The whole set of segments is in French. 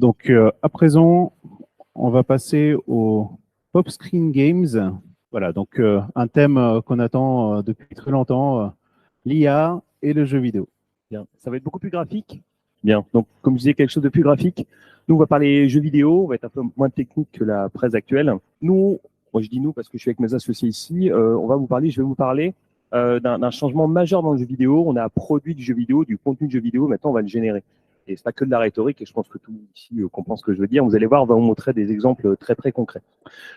Donc, à présent, on va passer aux Pop Screen Games. Voilà, donc un thème qu'on attend depuis très longtemps, l'IA et le jeu vidéo. Bien, ça va être beaucoup plus graphique. Bien, donc comme je disais, quelque chose de plus graphique. Nous, on va parler jeux vidéo, on va être un peu moins technique que la presse actuelle. Nous, moi je dis nous parce que je suis avec mes associés ici, je vais vous parler d'un changement majeur dans le jeu vidéo. On a produit du jeu vidéo, du contenu de jeu vidéo, maintenant on va le générer. Et c'est pas que de la rhétorique, et je pense que tout ici comprend ce que je veux dire. Vous allez voir, on va vous montrer des exemples très très concrets.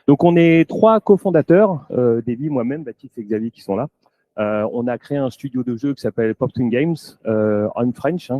Donc on est 3 cofondateurs, Davy, moi-même, Baptiste et Xavier qui sont là. On a créé un studio de jeu qui s'appelle Pop Screen Games, en French,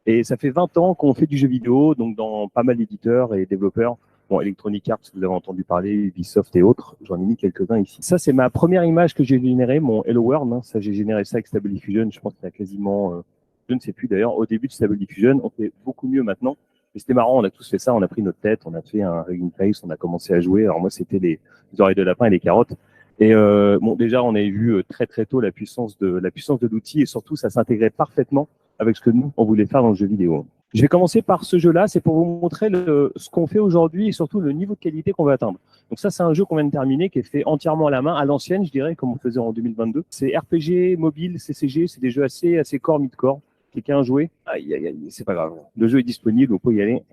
et ça fait 20 ans qu'on fait du jeu vidéo, donc dans pas mal d'éditeurs et développeurs. Bon, Electronic Arts, vous avez entendu parler, Ubisoft et autres, j'en ai mis quelques-uns ici. Ça, c'est ma première image que j'ai générée, mon Hello World, ça j'ai généré ça avec Stable Diffusion, je pense qu'il y a quasiment, je ne sais plus d'ailleurs, au début de Stable Diffusion, on fait beaucoup mieux maintenant. Mais c'était marrant, on a tous fait ça, on a pris notre tête, on a fait un Hugging Face, on a commencé à jouer. Alors moi, c'était les oreilles de lapin et les carottes. Et bon, déjà, on avait vu très très tôt la puissance de l'outil et surtout, ça s'intégrait parfaitement avec ce que nous on voulait faire dans le jeu vidéo. Je vais commencer par ce jeu-là, c'est pour vous montrer ce qu'on fait aujourd'hui et surtout le niveau de qualité qu'on veut atteindre. Donc ça, c'est un jeu qu'on vient de terminer qui est fait entièrement à la main, à l'ancienne, je dirais, comme on faisait en 2022. C'est RPG, mobile, CCG, c'est des jeux assez core, mid-core. Quelqu'un a joué? Aïe, aïe, aïe, c'est pas grave. Le jeu est disponible, vous pouvez y aller,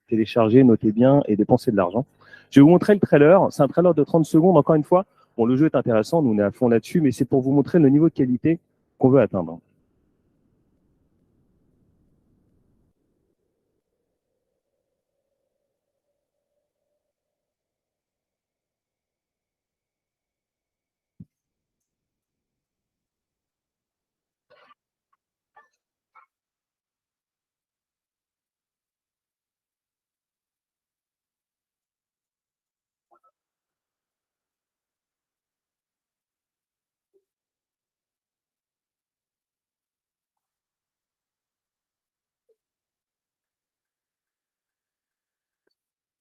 télécharger, notez bien et dépenser de l'argent. Je vais vous montrer le trailer. C'est un trailer de 30 secondes, encore une fois. Bon, le jeu est intéressant, nous on est à fond là-dessus, mais c'est pour vous montrer le niveau de qualité qu'on veut atteindre.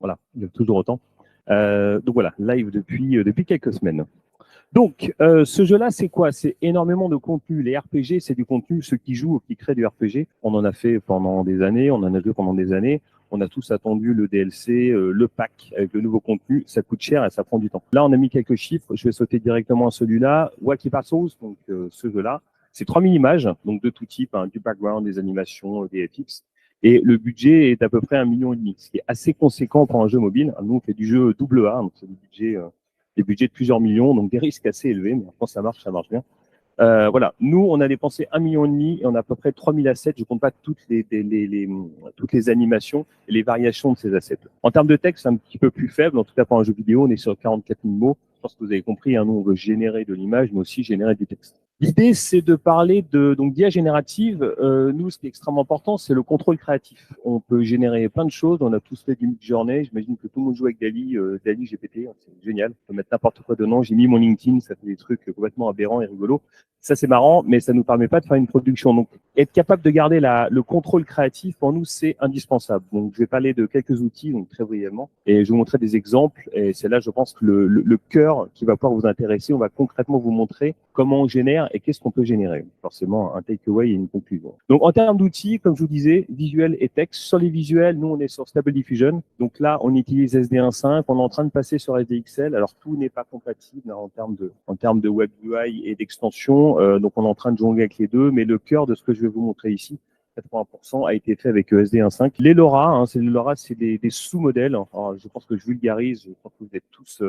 Voilà, il y a toujours autant. Donc voilà, live depuis quelques semaines. Donc, ce jeu-là, c'est quoi? C'est énormément de contenu. Les RPG, c'est du contenu. Ceux qui jouent ou qui créent du RPG, on en a fait pendant des années, on en a joué pendant des années. On a tous attendu le DLC, le pack avec le nouveau contenu. Ça coûte cher et ça prend du temps. Là, on a mis quelques chiffres. Je vais sauter directement à celui-là. Wacky Pasos, donc ce jeu-là, c'est 3000 images, donc de tout type, du background, des animations, des FX. Et le budget est à peu près 1,5 million, ce qui est assez conséquent pour un jeu mobile. Nous, on fait du jeu AA, donc c'est des budgets de plusieurs millions, donc des risques assez élevés, mais quand ça marche bien. Voilà, nous, on a dépensé 1,5 million et on a à peu près 3000 assets. Je ne compte pas toutes les animations et les variations de ces assets. En termes de texte, c'est un petit peu plus faible. En tout cas, pour un jeu vidéo, on est sur 44 000 mots. Je pense que vous avez compris, nous, on veut générer de l'image, mais aussi générer du texte. L'idée, c'est de parler d'IA générative. Nous, ce qui est extrêmement important, c'est le contrôle créatif. On peut générer plein de choses. On a tous fait du Midjourney. J'imagine que tout le monde joue avec DALL-E, DALL-E GPT. C'est génial. On peut mettre n'importe quoi dedans. J'ai mis mon LinkedIn. Ça fait des trucs complètement aberrants et rigolos. Ça, c'est marrant, mais ça nous permet pas de faire une production. Donc, être capable de garder le contrôle créatif, pour nous, c'est indispensable. Donc, je vais parler de quelques outils, donc très brièvement, et je vais vous montrer des exemples. Et c'est là, je pense, que le cœur qui va pouvoir vous intéresser. On va concrètement vous montrer comment on génère et qu'est-ce qu'on peut générer. Forcément, un takeaway et une conclusion. Donc, en termes d'outils, comme je vous disais, visuel et texte. Sur les visuels, nous, on est sur Stable Diffusion. Donc là, on utilise SD1.5. On est en train de passer sur SDXL. Alors, tout n'est pas compatible en termes de web UI et d'extension. Donc, on est en train de jongler avec les deux. Mais le cœur de ce que je vais vous montrer ici, 80% a été fait avec SD1.5. Les LoRa, c'est des sous-modèles. Alors, je pense que je vulgarise. Je pense que vous êtes tous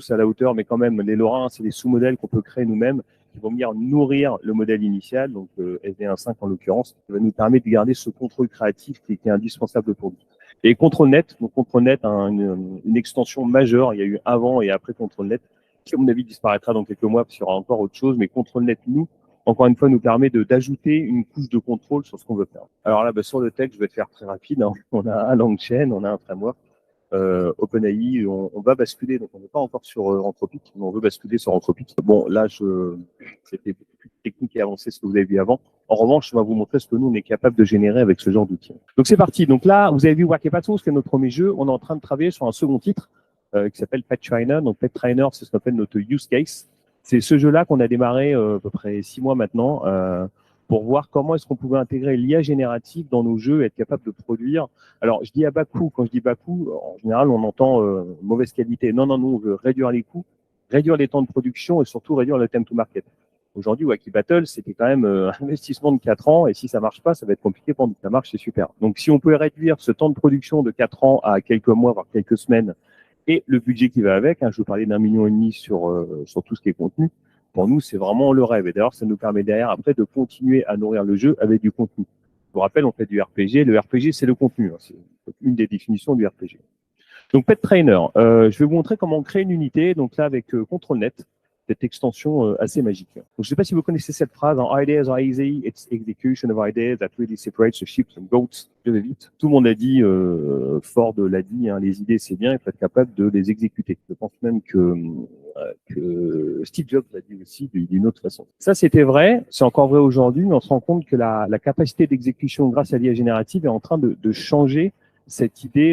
à la hauteur, mais quand même, les LoRa, c'est des sous-modèles qu'on peut créer nous-mêmes, qui vont venir nourrir le modèle initial, donc SD1.5 en l'occurrence, qui va nous permettre de garder ce contrôle créatif qui est indispensable pour nous. Et ControlNet, donc ControlNet a une extension majeure, il y a eu avant et après ControlNet, qui à mon avis disparaîtra dans quelques mois, parce qu'il y aura encore autre chose, mais ControlNet, nous, encore une fois, nous permet d'ajouter une couche de contrôle sur ce qu'on veut faire. Alors là, sur le texte, je vais te faire très rapide, on a un LangChain, on a un framework, OpenAI, on va basculer, donc on n'est pas encore sur Anthropic, mais on veut basculer sur Anthropic. Bon, là, c'était beaucoup plus technique et avancé ce que vous avez vu avant. En revanche, on va vous montrer ce que nous, on est capable de générer avec ce genre d'outils. Donc, c'est parti. Donc là, vous avez vu Wacky Pasos, qui est notre premier jeu. On est en train de travailler sur un second titre qui s'appelle Pet Trainer. Donc, Pet Trainer, c'est ce qu'on appelle notre use case. C'est ce jeu-là qu'on a démarré à peu près 6 mois maintenant. pour voir comment est-ce qu'on pouvait intégrer l'IA générative dans nos jeux et être capable de produire. Alors, je dis à bas coût. Quand je dis bas coût, en général, on entend mauvaise qualité. Non, non, nous, on veut réduire les coûts, réduire les temps de production et surtout réduire le time to market. Aujourd'hui, Wacky Battle, c'était quand même un investissement de 4 ans et si ça marche pas, ça va être compliqué. Pendant que ça marche, c'est super. Donc, si on pouvait réduire ce temps de production de 4 ans à quelques mois, voire quelques semaines, et le budget qui va avec, je vous parlais d'1,5 million sur tout ce qui est contenu, pour nous, c'est vraiment le rêve. Et d'ailleurs, ça nous permet derrière, après, de continuer à nourrir le jeu avec du contenu. Je vous rappelle, on fait du RPG. Le RPG, c'est le contenu. C'est une des définitions du RPG. Donc, Pet Trainer, je vais vous montrer comment on crée une unité. Donc là, avec ControlNet, cette extension assez magique. Donc, je ne sais pas si vous connaissez cette phrase, Ideas are easy, it's execution of ideas that really separates the sheep and goats. Je vais vite. Tout le monde a dit, Ford l'a dit, les idées c'est bien, il faut être capable de les exécuter. Je pense même que Steve Jobs l'a dit aussi d'une autre façon. Ça, c'était vrai, c'est encore vrai aujourd'hui, mais on se rend compte que la capacité d'exécution grâce à l'IA générative est en train de changer cette idée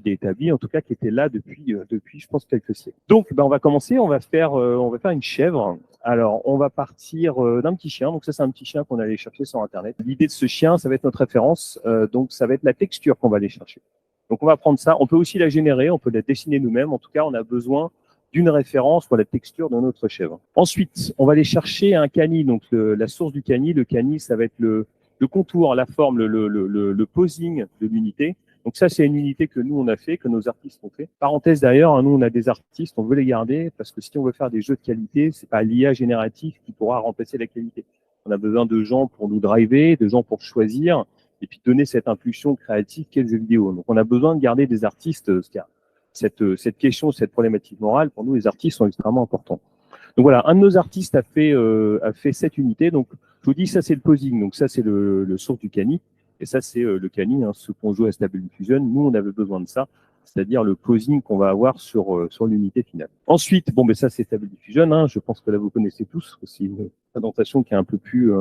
établie, en tout cas, qui était là depuis, je pense, quelques siècles. Donc, on va commencer, on va faire une chèvre. Alors, on va partir d'un petit chien. Donc, ça, c'est un petit chien qu'on allait chercher sur Internet. L'idée de ce chien, ça va être notre référence. Donc, ça va être la texture qu'on va aller chercher. Donc, on va prendre ça. On peut aussi la générer, on peut la dessiner nous-mêmes. En tout cas, on a besoin d'une référence pour la texture de notre chèvre. Ensuite, on va aller chercher un cani. Donc, la source du cani. Le cani, ça va être le contour, la forme, le posing de l'unité. Donc ça, c'est une unité que nous, on a fait, que nos artistes ont fait. Parenthèse d'ailleurs, nous, on a des artistes, on veut les garder parce que si on veut faire des jeux de qualité, c'est pas l'IA générative qui pourra remplacer la qualité. On a besoin de gens pour nous driver, de gens pour choisir et puis donner cette impulsion créative qu'est le jeu vidéo. Donc on a besoin de garder des artistes. Cette question, cette problématique morale, pour nous, les artistes sont extrêmement importants. Donc voilà, un de nos artistes a fait cette unité. Donc je vous dis, ça c'est le posing. Donc ça c'est le source du cani. Et ça c'est le cani, ce qu'on joue à Stable Diffusion. Nous on avait besoin de ça, c'est-à-dire le posing qu'on va avoir sur l'unité finale. Ensuite, ça c'est Stable Diffusion. Je pense que là vous connaissez tous. C'est une présentation qui est un peu plus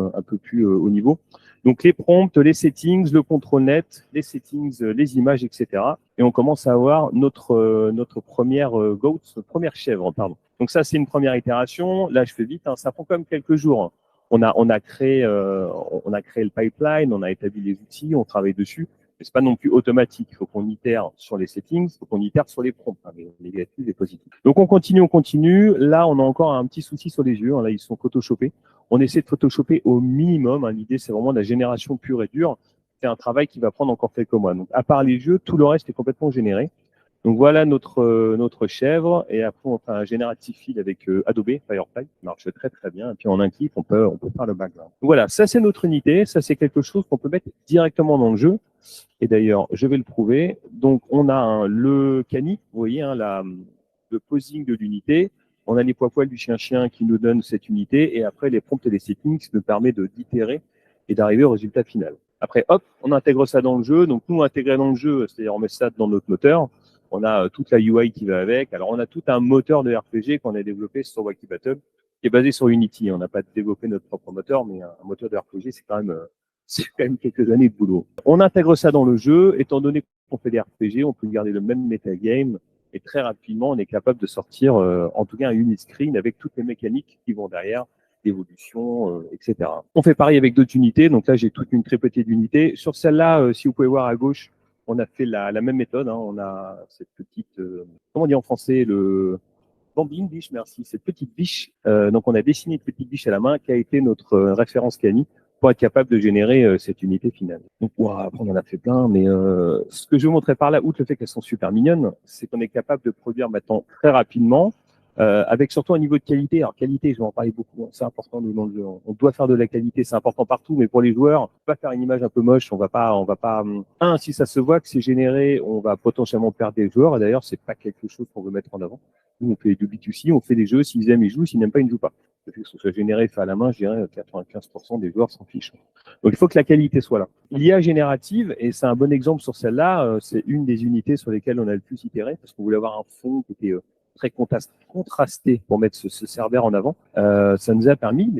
haut niveau. Donc les prompts, les settings, le control-net, les settings, les images, etc. Et on commence à avoir notre première goat, notre première chèvre, pardon. Donc ça, c'est une première itération. Là, je fais vite. Ça prend quand même quelques jours. On a créé le pipeline, on a établi les outils, on travaille dessus. Mais c'est pas non plus automatique. Il faut qu'on itère sur les settings, il faut qu'on itère sur les prompts, les négatifs et positifs. Donc on continue. Là, on a encore un petit souci sur les yeux. Là, ils sont photoshopés. On essaie de photoshopper au minimum. L'idée, c'est vraiment de la génération pure et dure. C'est un travail qui va prendre encore quelques mois. Donc, à part les yeux, tout le reste est complètement généré. Donc voilà notre chèvre, et après on fait un générative fill avec Adobe Firefly, qui marche très très bien, et puis en un clic on peut faire le background. Donc voilà, ça c'est notre unité, ça c'est quelque chose qu'on peut mettre directement dans le jeu, et d'ailleurs je vais le prouver. Donc on a le cani, vous voyez le posing de l'unité, on a les poils du chien qui nous donne cette unité, et après les prompts et les settings qui nous permettent d'itérer et d'arriver au résultat final. Après hop, on intègre ça dans le jeu, donc nous intégrer dans le jeu, c'est-à-dire on met ça dans notre moteur. On a toute la UI qui va avec. Alors, on a tout un moteur de RPG qu'on a développé sur Wacky Battle, qui est basé sur Unity. On n'a pas développé notre propre moteur, mais un moteur de RPG, c'est quand même quelques années de boulot. On intègre ça dans le jeu. Étant donné qu'on fait des RPG, on peut garder le même metagame. Et très rapidement, on est capable de sortir, en tout cas, un unit screen avec toutes les mécaniques qui vont derrière, l'évolution, etc. On fait pareil avec d'autres unités. Donc là, j'ai toute une tripotée d'unités. Sur celle-là, si vous pouvez voir à gauche, on a fait la même méthode. On a cette petite, comment on dit en français, le bambine biche, merci, cette petite biche. Donc on a dessiné une petite biche à la main qui a été notre référence cani pour être capable de générer cette unité finale. Donc après on en a fait plein, mais ce que je vous montrais par là, outre le fait qu'elles sont super mignonnes, c'est qu'on est capable de produire maintenant très rapidement. Avec surtout un niveau de qualité. Alors qualité, je vais en parler beaucoup, c'est important dans le jeu. On doit faire de la qualité, c'est important partout, mais pour les joueurs, on peut pas faire une image un peu moche. On va pas. Si ça se voit que c'est généré, on va potentiellement perdre des joueurs. Et d'ailleurs, c'est pas quelque chose qu'on veut mettre en avant. Nous, on fait du B2C, on fait des jeux. S'ils aiment, ils jouent. S'ils n'aiment pas, ils ne jouent pas. Le fait que ce soit généré, fait à la main, je dirais 95% des joueurs s'en fichent. Donc il faut que la qualité soit là. L'IA générative, et c'est un bon exemple sur celle-là, c'est une des unités sur lesquelles on a le plus itéré parce qu'on voulait avoir un fond qui était très contrasté pour mettre ce serveur en avant. Ça nous a permis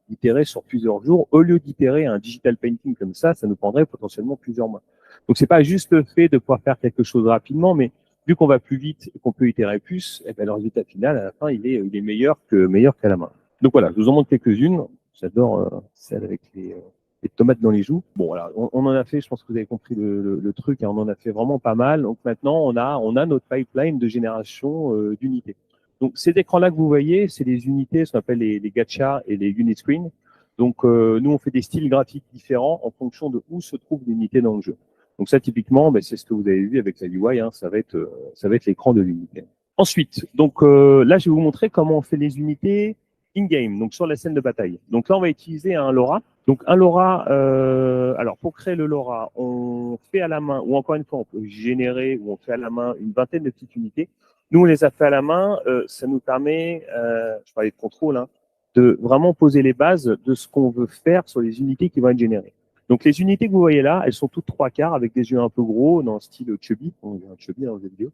d'itérer sur plusieurs jours. Au lieu d'itérer un digital painting comme ça nous prendrait potentiellement plusieurs mois. Donc c'est pas juste le fait de pouvoir faire quelque chose rapidement, mais vu qu'on va plus vite et qu'on peut itérer plus, le résultat final à la fin il est meilleur qu'à la main. Donc voilà, je vous en montre quelques-unes. J'adore celle avec les tomates dans les joues. Bon, voilà, on en a fait, je pense que vous avez compris le truc, hein, on en a fait vraiment pas mal. Donc maintenant, on a notre pipeline de génération d'unités. Donc ces écrans-là que vous voyez, c'est les unités, ce qu'on appelle les gachas et les unit screens. Donc nous, on fait des styles graphiques différents en fonction de où se trouve l'unité dans le jeu. Donc ça, typiquement, ben, c'est ce que vous avez vu avec la UI, hein, ça va être l'écran de l'unité. Ensuite, donc là, je vais vous montrer comment on fait les unités in-game, donc sur la scène de bataille. Donc là, on va utiliser un LoRa. Donc un LoRa, alors pour créer le LoRa, on fait à la main, ou encore une fois, on peut générer, ou on fait à la main une vingtaine de petites unités. Nous, on les a fait à la main, ça nous permet, je parlais de contrôle, hein, de vraiment poser les bases de ce qu'on veut faire sur les unités qui vont être générées. Donc les unités que vous voyez là, elles sont toutes 3/4 avec des yeux un peu gros, dans le style Chubby, on dirait un Chubby dans les vidéos.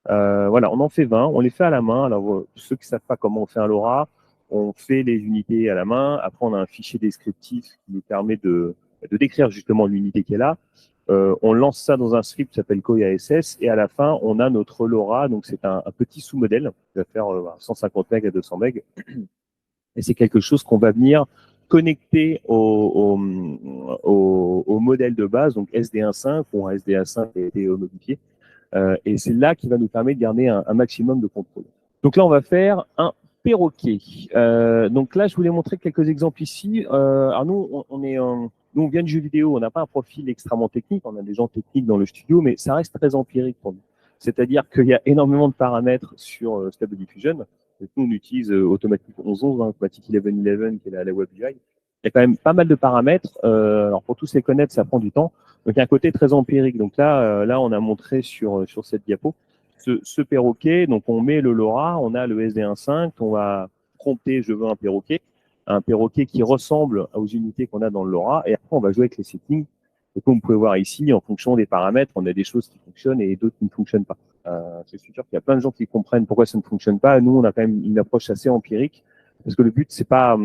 Voilà, on en fait 20, on les fait à la main. Alors, ceux qui ne savent pas comment on fait un LoRa, on fait les unités à la main. Après, on a un fichier descriptif qui nous permet de décrire justement l'unité qui est là. On lance ça dans un script qui s'appelle CoiASS et à la fin, on a notre LoRa. Donc, c'est un petit sous-modèle qui va faire 150 MB à 200 MB. Et c'est quelque chose qu'on va venir connecter au modèle de base, donc SD1.5 ou un SDA5 qui a été modifié. Et c'est là qui va nous permettre de garder un maximum de contrôle. Donc là, on va faire un perroquet. Donc là, je voulais montrer quelques exemples ici. Alors nous, nous, on vient du jeu vidéo, on n'a pas un profil extrêmement technique, on a des gens techniques dans le studio, mais ça reste très empirique pour nous. C'est-à-dire qu'il y a énormément de paramètres sur Stable Diffusion. Donc nous, on utilise Automatic 11.11, hein, Automatic 11.11, qui est la web UI. Il y a quand même pas mal de paramètres. Alors pour tous les connaître, ça prend du temps. Donc il y a un côté très empirique. Donc là, on a montré sur cette diapo ce perroquet. Donc on met le LoRa, on a le SD1.5, on va prompter je veux un perroquet qui ressemble aux unités qu'on a dans le LoRa, et après on va jouer avec les settings. Et comme vous pouvez voir ici, en fonction des paramètres, on a des choses qui fonctionnent et d'autres qui ne fonctionnent pas. Je suis sûr qu'il y a plein de gens qui comprennent pourquoi ça ne fonctionne pas. Nous, on a quand même une approche assez empirique, parce que le but c'est pas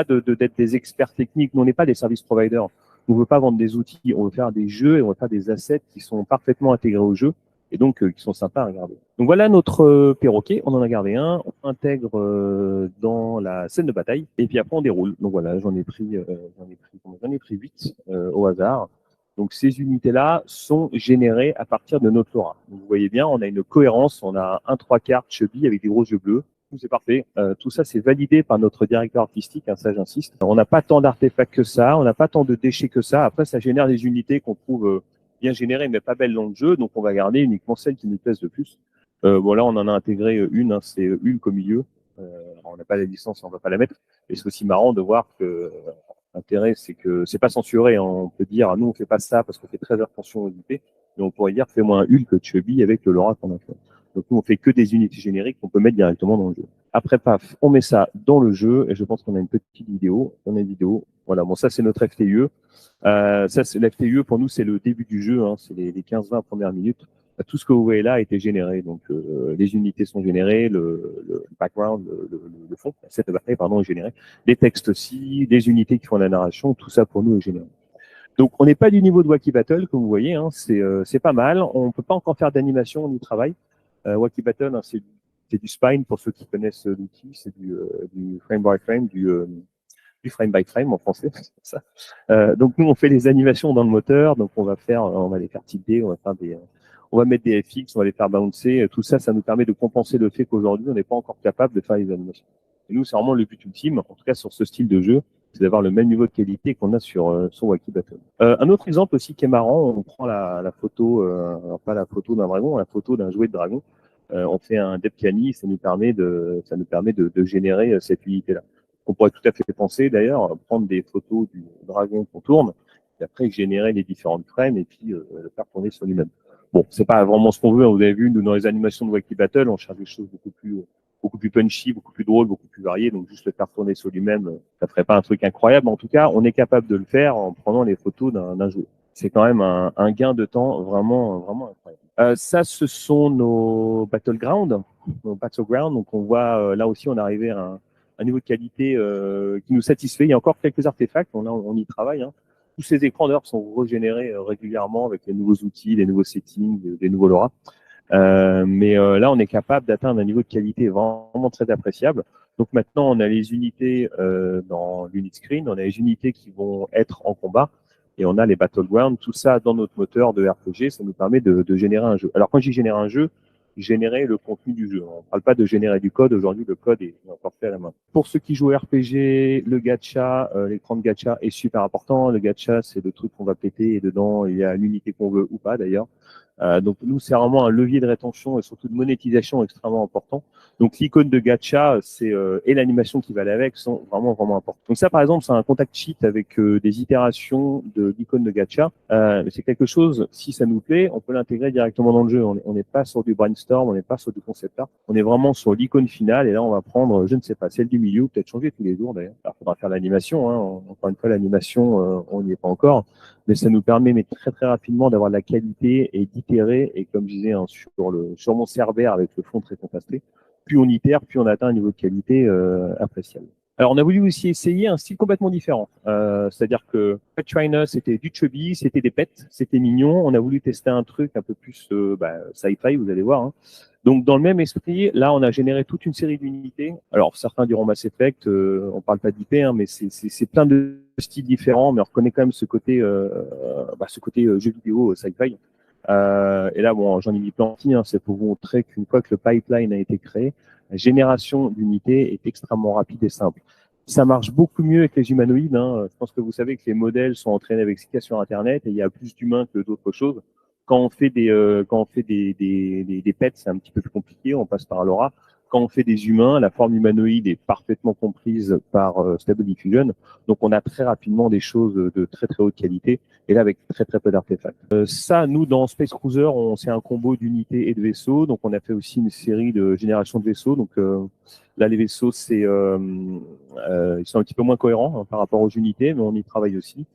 d'être des experts techniques. Nous, on n'est pas des service providers. On ne veut pas vendre des outils, on veut faire des jeux et on veut faire des assets qui sont parfaitement intégrés au jeu et donc qui sont sympas à regarder. Donc voilà notre perroquet, on en a gardé un, on intègre dans la scène de bataille et puis après on déroule. Donc voilà, j'en ai pris 8 au hasard. Donc ces unités-là sont générées à partir de notre LoRa. Donc, vous voyez bien, on a une cohérence, on a un 3/4 chubby avec des gros yeux bleus. C'est parfait. Tout ça, c'est validé par notre directeur artistique, hein, ça j'insiste. On n'a pas tant d'artefacts que ça, on n'a pas tant de déchets que ça. Après, ça génère des unités qu'on trouve bien générées, mais pas belles dans le jeu, donc on va garder uniquement celles qui nous plaisent le plus. Bon, là, on en a intégré une, hein, c'est Hulk au milieu. On n'a pas la licence, on ne va pas la mettre. Et c'est aussi marrant de voir que l'intérêt, c'est que c'est pas censuré. Hein. On peut dire, nous, on fait pas ça parce qu'on fait très attention aux unités, mais on pourrait dire, fais-moi un Hulk chubby avec le LoRa qu'on a fait. Donc nous, on fait que des unités génériques qu'on peut mettre directement dans le jeu. Après, paf, on met ça dans le jeu et je pense qu'on a une petite vidéo. On a une vidéo. Voilà, bon, ça, c'est notre FTUE. Ça, c'est l'FTUE, pour nous, c'est le début du jeu. Hein, c'est les 15-20 premières minutes. Tout ce que vous voyez là a été généré. Donc, les unités sont générées, le background, le fond, cette bataille, pardon, est généré. Les textes aussi, les unités qui font la narration, tout ça, pour nous, est généré. Donc, on n'est pas du niveau de Wacky Battle, comme vous voyez. Hein, c'est pas mal. On peut pas encore faire d'animation, on y travaille. Wacky Battle, hein, c'est du spine pour ceux qui connaissent l'outil, c'est du frame by frame, du frame by frame en français. Ça. Donc nous on fait les animations dans le moteur, donc on va les faire tilter, on va mettre des FX, on va les faire bouncer. Tout ça, ça nous permet de compenser le fait qu'aujourd'hui on n'est pas encore capable de faire les animations. Et nous, c'est vraiment le but ultime, en tout cas sur ce style de jeu, c'est d'avoir le même niveau de qualité qu'on a sur Wacky Battle. Un autre exemple aussi qui est marrant, on prend la photo, alors pas la photo d'un dragon, la photo d'un jouet de dragon. On fait un depth-cani, ça nous permet de générer cette unité-là. On pourrait tout à fait penser d'ailleurs prendre des photos du dragon qu'on tourne et après générer les différentes frames et puis le faire tourner sur lui-même. Bon, c'est pas vraiment ce qu'on veut. Vous avez vu, nous dans les animations de Wacky Battle, on cherche des choses beaucoup plus punchy, beaucoup plus drôles, beaucoup plus variées. Donc juste le faire tourner sur lui-même, ça ferait pas un truc incroyable. Mais en tout cas, on est capable de le faire en prenant les photos d'un joueur. C'est quand même un gain de temps vraiment incroyable. Ça, ce sont nos battlegrounds. Donc on voit là aussi, on est arrivé à un niveau de qualité qui nous satisfait. Il y a encore quelques artefacts, on y travaille. Hein. Tous ces écrans d'ailleurs sont régénérés régulièrement avec les nouveaux outils, les nouveaux settings, les nouveaux LoRa. Mais là, on est capable d'atteindre un niveau de qualité vraiment très appréciable. Donc maintenant, on a les unités dans l'unit screen, on a les unités qui vont être en combat, et on a les battlegrounds, tout ça dans notre moteur de RPG, ça nous permet de générer un jeu. Alors quand j'y génère un jeu, générer le contenu du jeu. On ne parle pas de générer du code, aujourd'hui le code est encore fait à la main. Pour ceux qui jouent au RPG, le gacha, l'écran de gacha est super important. Le gacha, c'est le truc qu'on va péter et dedans, il y a l'unité qu'on veut ou pas d'ailleurs. Donc nous, c'est vraiment un levier de rétention et surtout de monétisation extrêmement important. Donc l'icône de gacha, c'est et l'animation qui va aller avec sont vraiment importants. Donc ça, par exemple, c'est un contact sheet avec des itérations de l'icône de gacha. C'est quelque chose, si ça nous plaît, on peut l'intégrer directement dans le jeu. On n'est pas sur du brainstorm, on n'est pas sur du concept art. On est vraiment sur l'icône finale et là, on va prendre, je ne sais pas, celle du milieu, peut-être changer tous les jours d'ailleurs. Alors, il faudra faire l'animation. Hein. Encore une fois, l'animation, on n'y est pas encore. Mais ça nous permet mais très très rapidement d'avoir de la qualité et d'itérer. Et comme je disais, hein, sur mon Cerbère avec le fond très contrasté, plus on itère, plus on atteint un niveau de qualité appréciable. Alors on a voulu aussi essayer un style complètement différent. C'est-à-dire que Pet Trainer, c'était du chubby, c'était des pets, c'était mignon. On a voulu tester un truc un peu plus sci-fi, vous allez voir. Hein. Donc dans le même esprit, là on a généré toute une série d'unités. Alors certains diront Mass Effect, on parle pas d'IP, hein, mais c'est plein de styles différents, mais on reconnaît quand même ce côté jeu vidéo sci-fi. Et là, bon, j'en ai mis plein hein, c'est pour vous montrer qu'une fois que le pipeline a été créé, la génération d'unités est extrêmement rapide et simple. Ça marche beaucoup mieux avec les humanoïdes. Hein. Je pense que vous savez que les modèles sont entraînés avec ce qu'il y a sur Internet et il y a plus d'humains que d'autres choses. Quand on fait des pets, c'est un petit peu plus compliqué. On passe par LoRa. Quand on fait des humains, la forme humanoïde est parfaitement comprise par Stable Diffusion. Donc, on a très rapidement des choses de très très haute qualité. Et là, avec très très peu d'artefacts. Ça, nous, dans Space Cruiser, c'est un combo d'unités et de vaisseaux. Donc, on a fait aussi une série de générations de vaisseaux. Donc, là, les vaisseaux, ils sont un petit peu moins cohérents hein, par rapport aux unités, mais on y travaille aussi.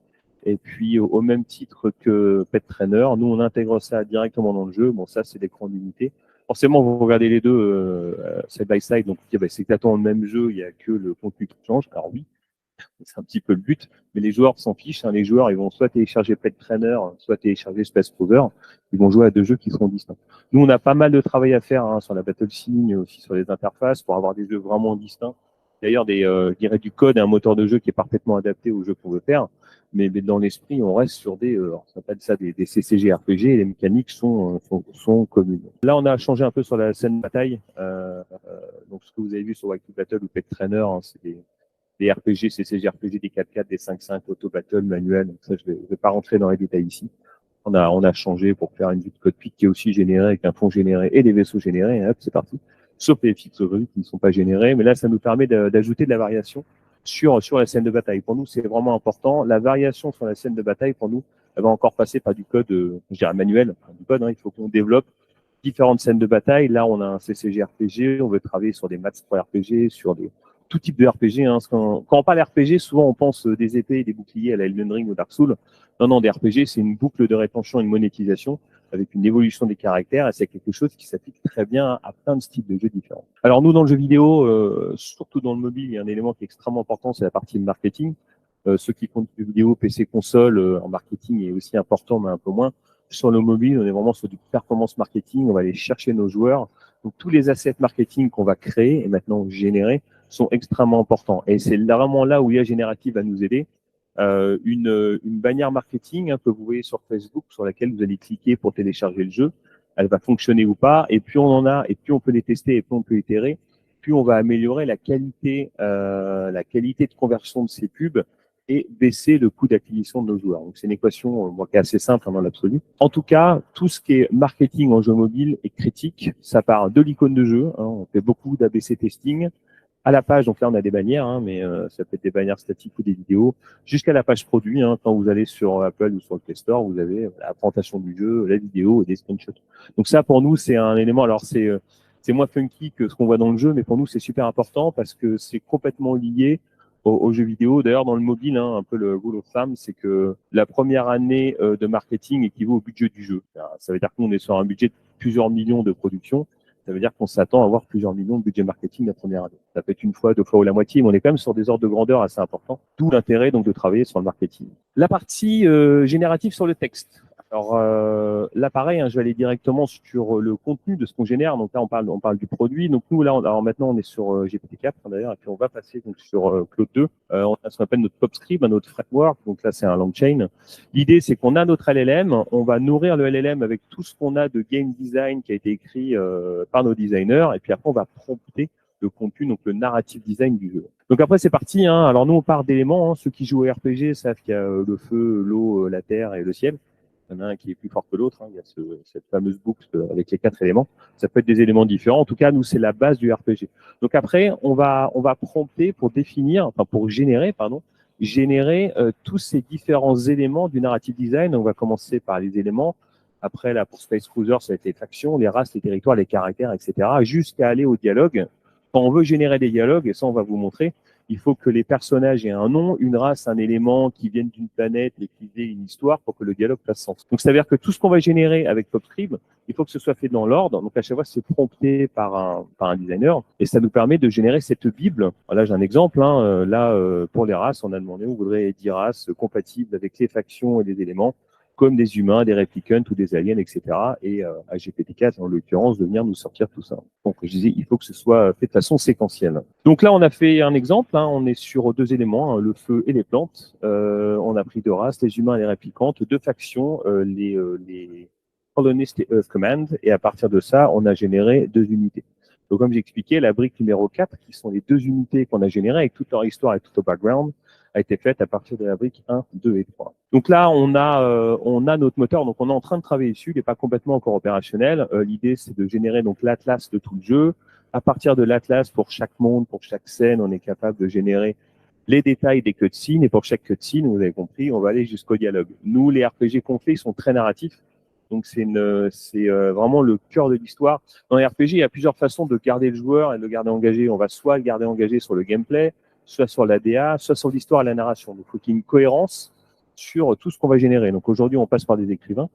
Et puis, au même titre que Pet Trainer, nous, on intègre ça directement dans le jeu. Bon, ça, c'est l'écran d'unité. Forcément, vous regardez les deux side by side, donc c'est exactement le même jeu, il n'y a que le contenu qui change. Alors oui, c'est un petit peu le but, mais les joueurs s'en fichent. Hein. Les joueurs, ils vont soit télécharger Pet Trainer, soit télécharger Space Cruiser. Ils vont jouer à deux jeux qui seront distincts. Nous, on a pas mal de travail à faire hein, sur la battle scene, aussi sur les interfaces, pour avoir des jeux vraiment distincts. D'ailleurs, je dirais du code et un moteur de jeu qui est parfaitement adapté au jeu qu'on veut faire. Mais dans l'esprit, on reste sur on s'appelle ça des CCG RPG et les mécaniques sont communes. Là, on a changé un peu sur la scène de bataille. Donc, ce que vous avez vu sur White Battle ou Pet Trainer, hein, c'est des RPG, CCG RPG, des 4-4, des 5-5, auto battle, manuel. Donc ça, je vais pas rentrer dans les détails ici. On a changé pour faire une vue de cockpit qui est aussi générée avec un fond généré et des vaisseaux générés. Et hop, c'est parti. Sauf les fixes qui ne sont pas générés. Mais là, ça nous permet d'ajouter de la variation sur la scène de bataille. Pour nous, c'est vraiment important. La variation sur la scène de bataille, pour nous, elle va encore passer par du code, je dirais manuel, du code. Hein. Il faut qu'on développe différentes scènes de bataille. Là, on a un CCG RPG. On veut travailler sur des maths 3 RPG, sur tout type de RPG. Hein. Quand on parle RPG, souvent on pense des épées et des boucliers à la Elden Ring ou Dark Souls. Non, des RPG, c'est une boucle de rétention et de monétisation avec une évolution des caractères et c'est quelque chose qui s'applique très bien à plein de styles de jeux différents. Alors nous, dans le jeu vidéo, surtout dans le mobile, il y a un élément qui est extrêmement important, c'est la partie marketing. Ceux qui comptent du vidéo, PC, console, en marketing est aussi important, mais un peu moins. Sur le mobile, on est vraiment sur du performance marketing, on va aller chercher nos joueurs. Donc tous les assets marketing qu'on va créer et maintenant générer sont extrêmement importants. Et c'est vraiment là où IA Générative va nous aider. Une bannière marketing hein, que vous voyez sur Facebook, sur laquelle vous allez cliquer pour télécharger le jeu, elle va fonctionner ou pas. Et plus on en a, et plus on peut les tester, et plus on peut itérer, plus on va améliorer la qualité de conversion de ces pubs et baisser le coût d'acquisition de nos joueurs. Donc c'est une équation qui est assez simple hein, dans l'absolu. En tout cas, tout ce qui est marketing en jeu mobile est critique. Ça part de l'icône de jeu. Hein, on fait beaucoup d'ABC testing. À la page, donc là on a des bannières, hein, mais ça peut être des bannières statiques ou des vidéos, jusqu'à la page produit. Hein, quand vous allez sur Apple ou sur le Play Store, vous avez la présentation du jeu, la vidéo et des screenshots. Donc ça, pour nous, c'est un élément. Alors c'est moins funky que ce qu'on voit dans le jeu, mais pour nous c'est super important parce que c'est complètement lié aux jeux vidéo. D'ailleurs, dans le mobile, hein, un peu le rule of thumb, c'est que la première année de marketing équivaut au budget du jeu. Ça veut dire qu'on est sur un budget de plusieurs millions de production. Ça veut dire qu'on s'attend à avoir plusieurs millions de budget marketing la première année. Ça peut être une fois, deux fois ou la moitié, mais on est quand même sur des ordres de grandeur assez importants. D'où l'intérêt donc de travailler sur le marketing. La partie générative sur le texte. Alors là, pareil, hein, je vais aller directement sur le contenu de ce qu'on génère. Donc là, on parle du produit. Donc nous, là, alors maintenant, on est sur GPT-4 d'ailleurs, et puis on va passer donc sur Claude 2. On a ce qu'on appelle notre PopScript, notre framework. Donc là, c'est un LangChain. L'idée, c'est qu'on a notre LLM. On va nourrir le LLM avec tout ce qu'on a de game design qui a été écrit par nos designers. Et puis après, on va prompter le contenu, donc le narrative design du jeu. Donc après, c'est parti. Hein. Alors nous, on part d'éléments. Hein. Ceux qui jouent au RPG savent qu'il y a le feu, l'eau, la terre et le ciel. Il y en a un qui est plus fort que l'autre. Hein. Il y a cette fameuse boucle avec les 4 éléments. Ça peut être des éléments différents. En tout cas, nous, c'est la base du RPG. Donc après, on va prompter pour définir, enfin pour générer tous ces différents éléments du narrative design. On va commencer par les éléments. Après, là, pour Space Cruiser, ça va être les factions, les races, les territoires, les caractères, etc. Jusqu'à aller au dialogue. Quand on veut générer des dialogues, et ça, on va vous montrer, il faut que les personnages aient un nom, une race, un élément qui viennent d'une planète et qui aient une histoire pour que le dialogue fasse sens. Donc, ça veut dire que tout ce qu'on va générer avec PopScript, il faut que ce soit fait dans l'ordre. Donc, à chaque fois, c'est prompté par un designer et ça nous permet de générer cette Bible. Alors là, j'ai un exemple. Hein. Là, pour les races, on a demandé, on voudrait 10 races compatibles avec les factions et les éléments, comme des humains, des replicants ou des aliens, etc. Et à GPT-4, en l'occurrence, de venir nous sortir tout ça. Donc, je disais, il faut que ce soit fait de façon séquentielle. Donc là, on a fait un exemple. Hein, on est sur 2 éléments, hein, le feu et les plantes. On a pris 2 races, les humains et les réplicantes, 2 factions, les Colonists et Earth Command. Et à partir de ça, on a généré 2 unités. Donc, comme j'expliquais, la brique numéro 4, qui sont les 2 unités qu'on a générées avec toute leur histoire et tout le background, a été faite à partir de la brique 1, 2 et 3. Donc là, on a notre moteur, donc on est en train de travailler dessus, il n'est pas complètement encore opérationnel. L'idée, c'est de générer donc l'atlas de tout le jeu. À partir de l'atlas, pour chaque monde, pour chaque scène, on est capable de générer les détails des cutscenes. Et pour chaque cutscene, vous avez compris, on va aller jusqu'au dialogue. Nous, les RPG qu'on fait, ils sont très narratifs. Donc c'est vraiment le cœur de l'histoire. Dans les RPG, il y a plusieurs façons de garder le joueur et de le garder engagé. On va soit le garder engagé sur le gameplay, soit sur la DA, soit sur l'histoire et la narration. Donc il faut qu'il y ait une cohérence sur tout ce qu'on va générer. Donc aujourd'hui, on passe par des écrivains.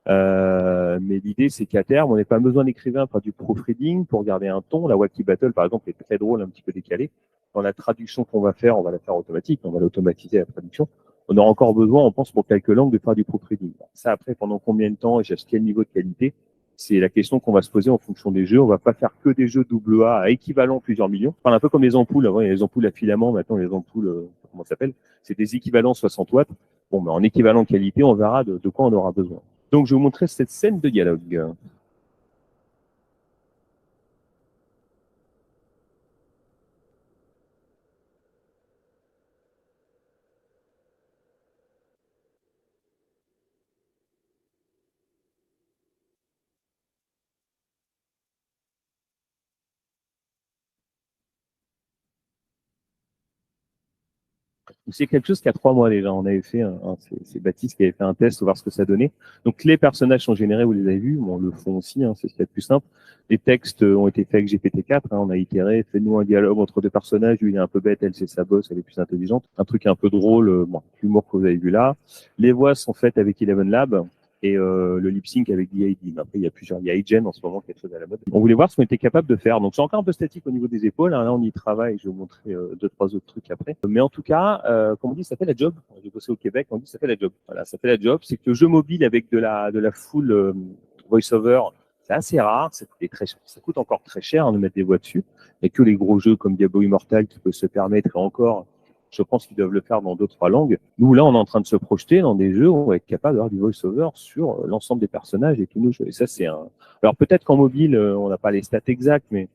Mais l'idée, c'est qu'à terme, on n'ait pas besoin d'écrivains pour du proofreading, pour garder un ton. La Wacky Battle, par exemple, est très drôle, un petit peu décalée. Dans la traduction qu'on va faire, on va la faire automatique, on va l'automatiser la traduction. On aura encore besoin, on pense, pour quelques langues, de faire du proofreading. Ça, après, pendant combien de temps et jusqu'à quel niveau de qualité, c'est la question qu'on va se poser en fonction des jeux. On va pas faire que des jeux AA à équivalent plusieurs millions. On parle un peu comme les ampoules. Avant, il y a les ampoules à filament. Maintenant, les ampoules, comment ça s'appelle? C'est des équivalents 60 watts. Bon, mais en équivalent qualité, on verra de quoi on aura besoin. Donc, je vais vous montrer cette scène de dialogue. C'est quelque chose qui a 3 mois déjà. On avait fait, c'est Baptiste qui avait fait un test pour voir ce que ça donnait. Donc les personnages sont générés, vous les avez vus, bon, on le font aussi, hein, c'est ce qu'il y a de plus simple. Les textes ont été faits avec GPT-4, hein, on a itéré, fait-nous un dialogue entre 2 personnages, lui il est un peu bête, elle c'est sa boss, elle est plus intelligente. Un truc un peu drôle, bon, l'humour que vous avez vu là. Les voix sont faites avec Eleven Lab et le lip sync avec DID. Mais après, il y a iGen en ce moment, quelque chose à la mode. On voulait voir ce qu'on était capable de faire. Donc, c'est encore un peu statique au niveau des épaules. Hein. Là, on y travaille. Je vais vous montrer 2-3 autres trucs après. Mais en tout cas, comme on dit, ça fait la job. J'ai bossé au Québec. On dit ça fait la job. Voilà, ça fait la job. C'est que le jeu mobile avec de la full voice-over, c'est assez rare. Ça coûte encore très cher de mettre des voix dessus. Et que les gros jeux comme Diablo Immortal qui peuvent se permettre, et encore, je pense qu'ils doivent le faire dans 2-3 langues. Nous, là, on est en train de se projeter dans des jeux où on va être capable d'avoir du voice-over sur l'ensemble des personnages et tous nos jeux. Et ça, c'est un... Alors, peut-être qu'en mobile, on n'a pas les stats exacts, mais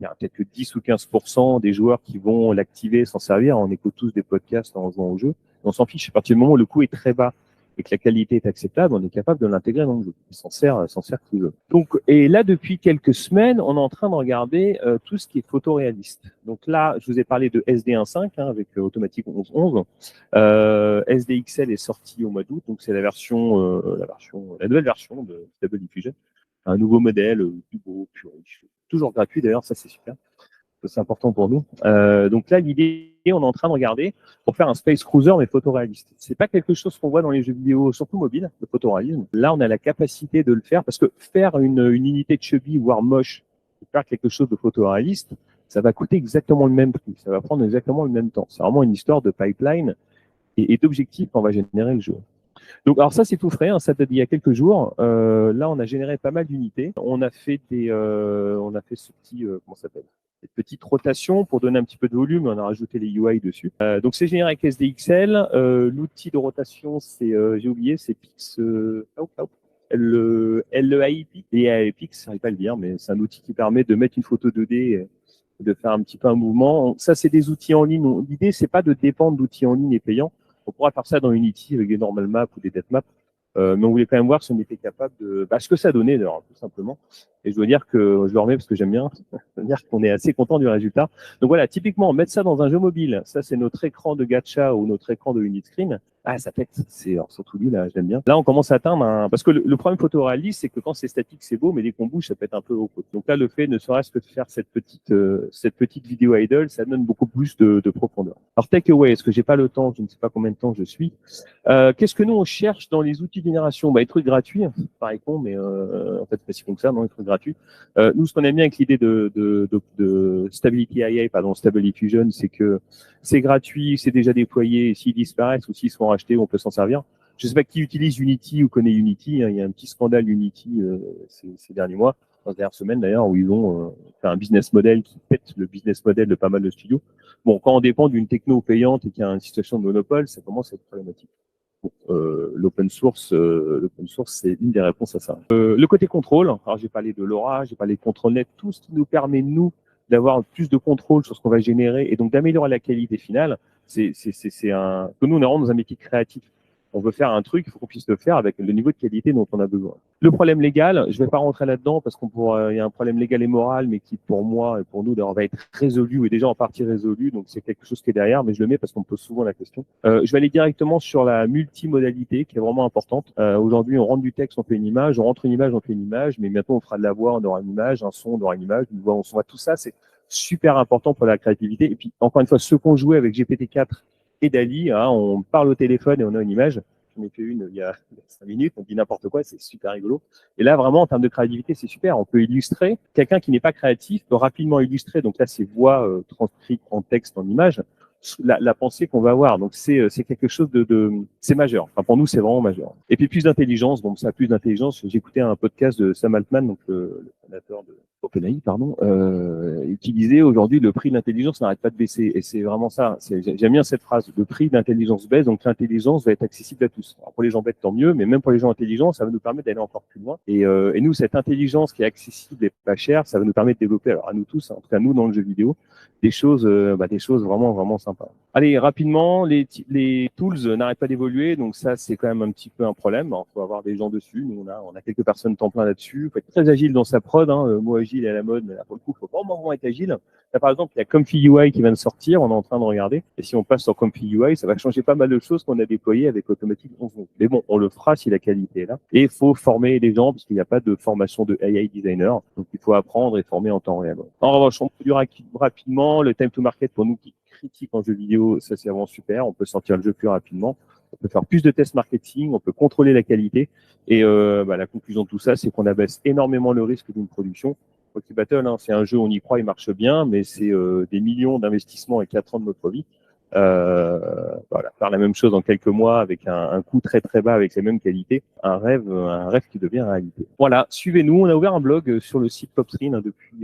il y a peut-être que 10 ou 15% des joueurs qui vont l'activer, s'en servir. On écoute tous des podcasts en jouant au jeu. On s'en fiche. À partir du moment où le coût est très bas et que la qualité est acceptable, on est capable de l'intégrer dans le jeu. Il s'en sert tout le jeu. Donc, et là, depuis quelques semaines, on est en train de regarder tout ce qui est photoréaliste. Donc là, je vous ai parlé de SD1.5 hein, avec Automatic 11.11. SDXL est sorti au mois d'août, donc c'est la nouvelle version de Stable Diffusion. Un nouveau modèle, plus beau, plus riche. Toujours gratuit d'ailleurs, ça c'est super. C'est important pour nous. Donc là, l'idée, on est en train de regarder pour faire un Space Cruiser mais photoréaliste. C'est pas quelque chose qu'on voit dans les jeux vidéo, surtout mobiles, le photoréalisme. Là, on a la capacité de le faire parce que faire une unité de chubby, voire moche, faire quelque chose de photoréaliste, ça va coûter exactement le même prix. Ça va prendre exactement le même temps. C'est vraiment une histoire de pipeline et d'objectifs qu'on va générer le jeu. Donc, alors ça, c'est tout frais, hein, ça date d'il y a quelques jours. Là, on a généré pas mal d'unités. On a fait ce petit, comment ça s'appelle? Cette petite rotation pour donner un petit peu de volume. On a rajouté les UI dessus. Donc, c'est généré avec SDXL. L'outil de rotation, c'est, j'ai oublié, c'est Pix. LEAI Pix. Et Pix, je n'arrive pas à le dire, mais c'est un outil qui permet de mettre une photo 2D et de faire un petit peu un mouvement. Ça, c'est des outils en ligne. L'idée, c'est pas de dépendre d'outils en ligne et payants. On pourra faire ça dans Unity avec des normal maps ou des depth maps. Mais on voulait quand même voir si on était capable de ce que ça donnait, d'ailleurs, tout simplement. Et je dois dire que je le remets parce que j'aime bien. Je veux dire qu'on est assez content du résultat. Donc voilà, typiquement, mettre ça dans un jeu mobile, ça c'est notre écran de gacha ou notre écran de unit screen. Ah, ça pète. C'est surtout lui là, j'aime bien. Là, on commence à atteindre parce que le problème photoréaliste, c'est que quand c'est statique, c'est beau, mais dès qu'on bouge, ça pète un peu au côté. Donc là, le fait ne serait-ce que de faire cette petite vidéo idle, ça donne beaucoup plus de profondeur. Alors takeaway, est-ce que j'ai pas le temps? Je ne sais pas combien de temps je suis. Qu'est-ce que nous on cherche dans les outils de génération? Les trucs gratuits, pareil con, mais en fait, c'est pas si con que ça, non, les trucs gratuits. Nous, ce qu'on aime bien avec l'idée de Stability AI, Stability Fusion, c'est que c'est gratuit, c'est déjà déployé, et s'ils disparaissent ou s'ils sont rachetés, on peut s'en servir. Je ne sais pas qui utilise Unity ou connaît Unity, hein, il y a un petit scandale Unity ces derniers mois, dans les dernières semaines d'ailleurs, où ils ont fait un business model qui pète le business model de pas mal de studios. Bon, quand on dépend d'une techno payante et qu'il y a une situation de monopole, ça commence à être problématique. Bon, l'open source, c'est une des réponses à ça. Le côté contrôle, alors j'ai parlé de LoRa, j'ai parlé de ControlNet, tout ce qui nous permet, nous, d'avoir plus de contrôle sur ce qu'on va générer et donc d'améliorer la qualité finale, c'est que nous, on est vraiment dans un métier créatif. On veut faire un truc, il faut qu'on puisse le faire avec le niveau de qualité dont on a besoin. Le problème légal, je ne vais pas rentrer là-dedans parce il y a un problème légal et moral, mais qui pour moi et pour nous d'ailleurs va être résolu et déjà en partie résolu. Donc c'est quelque chose qui est derrière, mais je le mets parce qu'on me pose souvent la question. Je vais aller directement sur la multimodalité qui est vraiment importante. Aujourd'hui, on rentre du texte, on fait une image, on rentre une image, on fait une image, mais bientôt on fera de la voix, on aura une image, un son, on aura une image, une voix, on voit tout ça, c'est super important pour la créativité. Et puis encore une fois, ceux qu'on jouait avec GPT-4 et Dali, hein, on parle au téléphone et on a une image. J'en ai fait une il y a 5 minutes, on dit n'importe quoi, c'est super rigolo. Et là, vraiment, en termes de créativité, c'est super. On peut illustrer. Quelqu'un qui n'est pas créatif peut rapidement illustrer. Donc là, c'est voix transcrite en texte, en image, la pensée qu'on va avoir. Donc c'est quelque chose c'est majeur. Enfin, pour nous, c'est vraiment majeur. Et puis plus d'intelligence. Bon, ça, plus d'intelligence. J'écoutais un podcast de Sam Altman, donc le fondateur de OpenAI, pardon, utilisait aujourd'hui le prix de l'intelligence n'arrête pas de baisser. Et c'est vraiment ça. J'aime bien cette phrase. Le prix de l'intelligence baisse, donc l'intelligence va être accessible à tous. Alors, pour les gens bêtes, tant mieux, mais même pour les gens intelligents, ça va nous permettre d'aller encore plus loin. Et nous, cette intelligence qui est accessible et pas chère, ça va nous permettre de développer, alors à nous tous, en tout cas nous dans le jeu vidéo, des choses vraiment, vraiment sympas. Allez, rapidement, les tools n'arrêtent pas d'évoluer, donc ça, c'est quand même un petit peu un problème. Il faut avoir des gens dessus. Nous, on a quelques personnes temps plein là-dessus. Il faut être très agile dans sa prod. Hein. Le mot agile est à la mode, mais là, pour le coup, il faut vraiment être agile. Là, par exemple, il y a Comfy UI qui vient de sortir. On est en train de regarder. Et si on passe sur Comfy UI, ça va changer pas mal de choses qu'on a déployées avec Automatic 11. Mais bon, on le fera si la qualité est là. Et il faut former les gens parce qu'il n'y a pas de formation de AI designer. Donc, il faut apprendre et former en temps réel. En revanche, on produit rapidement. Le time to market pour nous qui critique en jeu vidéo, ça c'est vraiment super. On peut sortir le jeu plus rapidement. On peut faire plus de tests marketing. On peut contrôler la qualité. Et la conclusion de tout ça, c'est qu'on abaisse énormément le risque d'une production. Rocky Battle, hein, c'est un jeu, on y croit, il marche bien, mais c'est des millions d'investissements et 4 ans de notre vie. Faire la même chose en quelques mois avec un coût très très bas avec les mêmes qualités, un rêve qui devient réalité. Voilà, suivez-nous. On a ouvert un blog sur le site PopScreen depuis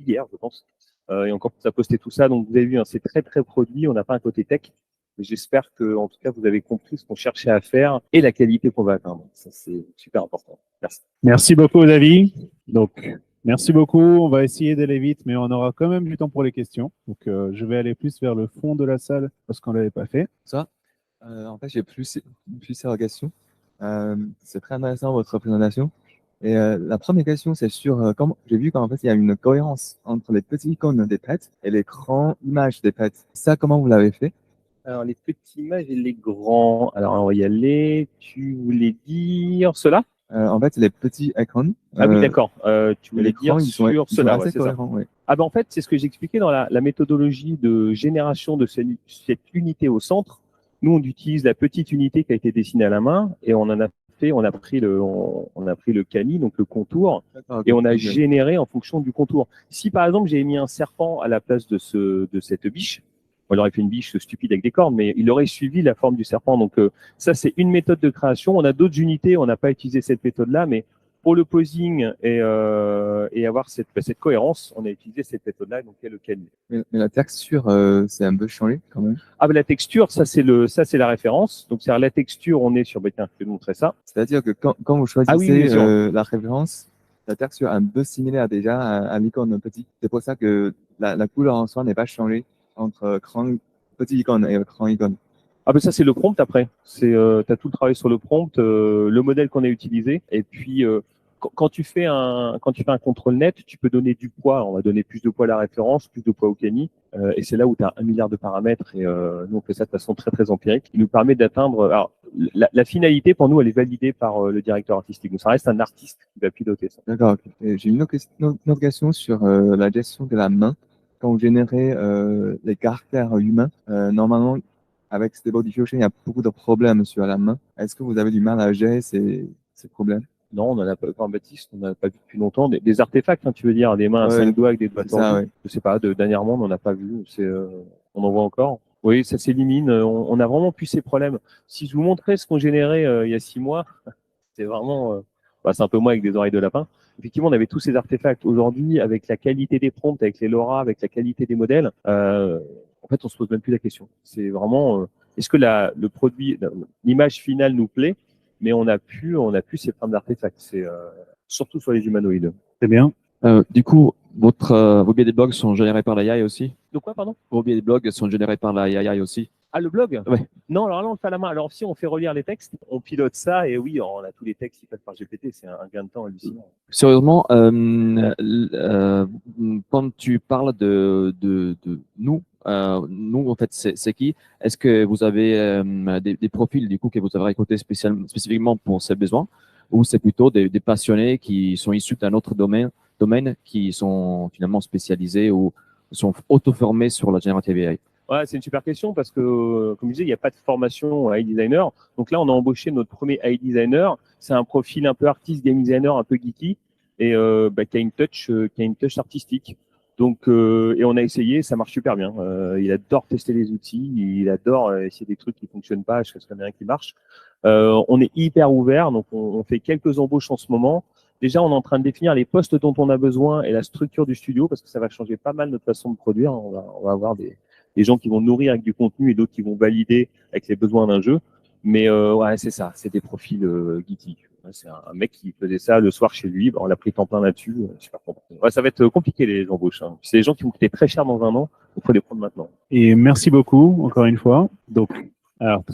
hier, je pense. Et encore plus à poster tout ça. Donc vous avez vu, hein, c'est très très produit. On n'a pas un côté tech. Mais j'espère que, en tout cas, vous avez compris ce qu'on cherchait à faire et la qualité qu'on va atteindre. Ça, c'est super important. Merci. Merci beaucoup, David. Donc, merci beaucoup. On va essayer d'aller vite, mais on aura quand même du temps pour les questions. Donc, je vais aller plus vers le fond de la salle parce qu'on ne l'avait pas fait. Ça, en fait, j'ai plusieurs questions. C'est très intéressant votre présentation. Et la première question, c'est sur comment j'ai vu qu'en fait, il y a une cohérence entre les petites icônes des pets et les grandes images des pets. Ça, comment vous l'avez fait? Alors, les petites images et les grands. Alors, on va y aller. Tu voulais dire cela? En fait, les petits écrans. Ah oui, d'accord. Tu voulais dire sur ils cela, sont assez c'est ça. cohérents, ouais. Ah ben en fait, c'est ce que j'expliquais dans la méthodologie de génération de cette unité au centre. Nous, on utilise la petite unité qui a été dessinée à la main et on a pris le cani, donc le contour, et on a généré en fonction du contour. Si par exemple j'ai mis un serpent à la place de cette biche, il aurait fait une biche stupide avec des cornes, mais il aurait suivi la forme du serpent. Donc ça, c'est une méthode de création. On a d'autres unités, on n'a pas utilisé cette méthode-là, mais pour le posing et avoir cette cohérence, on a utilisé cette méthode-là, donc qui est le Kali. Mais la texture, c'est un peu changé quand même. Ah, ben la texture, ça c'est la référence. Donc c'est la texture, on est sur. Tiens, je vais vous montrer ça. C'est-à-dire que quand vous choisissez la référence, la texture est un peu similaire déjà à l'icône petit. C'est pour ça que la couleur en soi n'est pas changée entre petit icône et grand icône. Ah ben ça c'est le prompt après. Tu as tout le travail sur le prompt, le modèle qu'on a utilisé, et puis quand tu fais un contrôle net, tu peux donner du poids. On va donner plus de poids à la référence, plus de poids au Kali, et c'est là où tu as 1 milliard de paramètres. Et nous on fait ça de façon très très empirique. Il nous permet d'atteindre. Alors la finalité pour nous, elle est validée par le directeur artistique. Donc ça reste un artiste qui va piloter ça. D'accord. Okay. J'ai une autre question sur la gestion de la main. Quand vous générez les caractères humains, normalement, avec Stable Diffusion, il y a beaucoup de problèmes sur la main. Est-ce que vous avez du mal à gérer ces problèmes? Non, on n'en a pas, Jean-Baptiste, on n'en a pas vu depuis longtemps. Des artefacts, hein, tu veux dire, des mains à 5 doigts avec des doigts tordus. Je sais pas, dernièrement, on n'en a pas vu. On en voit encore. Oui, ça s'élimine. On a vraiment plus ces problèmes. Si je vous montrais ce qu'on générait il y a 6 mois, c'est vraiment, c'est un peu moins avec des oreilles de lapin. Effectivement, on avait tous ces artefacts. Aujourd'hui, avec la qualité des prompts, avec les LoRa, avec la qualité des modèles, en fait, on se pose même plus la question. C'est vraiment, est-ce que le produit, l'image finale nous plaît, mais on a plus ces problèmes d'artefacts. C'est surtout sur les humanoïdes. C'est bien. Du coup, vos billets de blog sont générés par la AI aussi? De quoi, pardon? Vos billets de blog sont générés par la AI aussi? Ah, le blog? Ouais. Non, alors là, on le fait à la main. Alors, si on fait relire les textes, on pilote ça, et oui, on a tous les textes qui passent par GPT. C'est un gain de temps hallucinant. Sérieusement, quand tu parles de nous, en fait, c'est qui? Est-ce que vous avez des profils, du coup, que vous avez récoltés spécifiquement pour ces besoins, ou c'est plutôt des passionnés qui sont issus d'un autre domaine, qui sont finalement spécialisés ou sont auto-formés sur la Generative AI? Ouais, c'est une super question parce que, comme je disais, il n'y a pas de formation AI designer. Donc là, on a embauché notre premier AI designer. C'est un profil un peu artiste, game designer, un peu geeky, et qui a une touch artistique. Donc, et on a essayé, ça marche super bien. Il adore tester les outils, il adore essayer des trucs qui fonctionnent pas, je sais bien qui marchent. On est hyper ouvert, donc on fait quelques embauches en ce moment. Déjà, on est en train de définir les postes dont on a besoin et la structure du studio parce que ça va changer pas mal notre façon de produire. On va avoir des gens qui vont nourrir avec du contenu et d'autres qui vont valider avec les besoins d'un jeu. Mais ouais, c'est ça, c'est des profils geeky. C'est un mec qui faisait ça le soir chez lui, on l'a pris temps plein là-dessus, super content. Ouais, ça va être compliqué les embauches. Hein. C'est des gens qui vont coûter très cher dans 1 an, il faut les prendre maintenant. Et merci beaucoup, encore une fois. Donc, alors,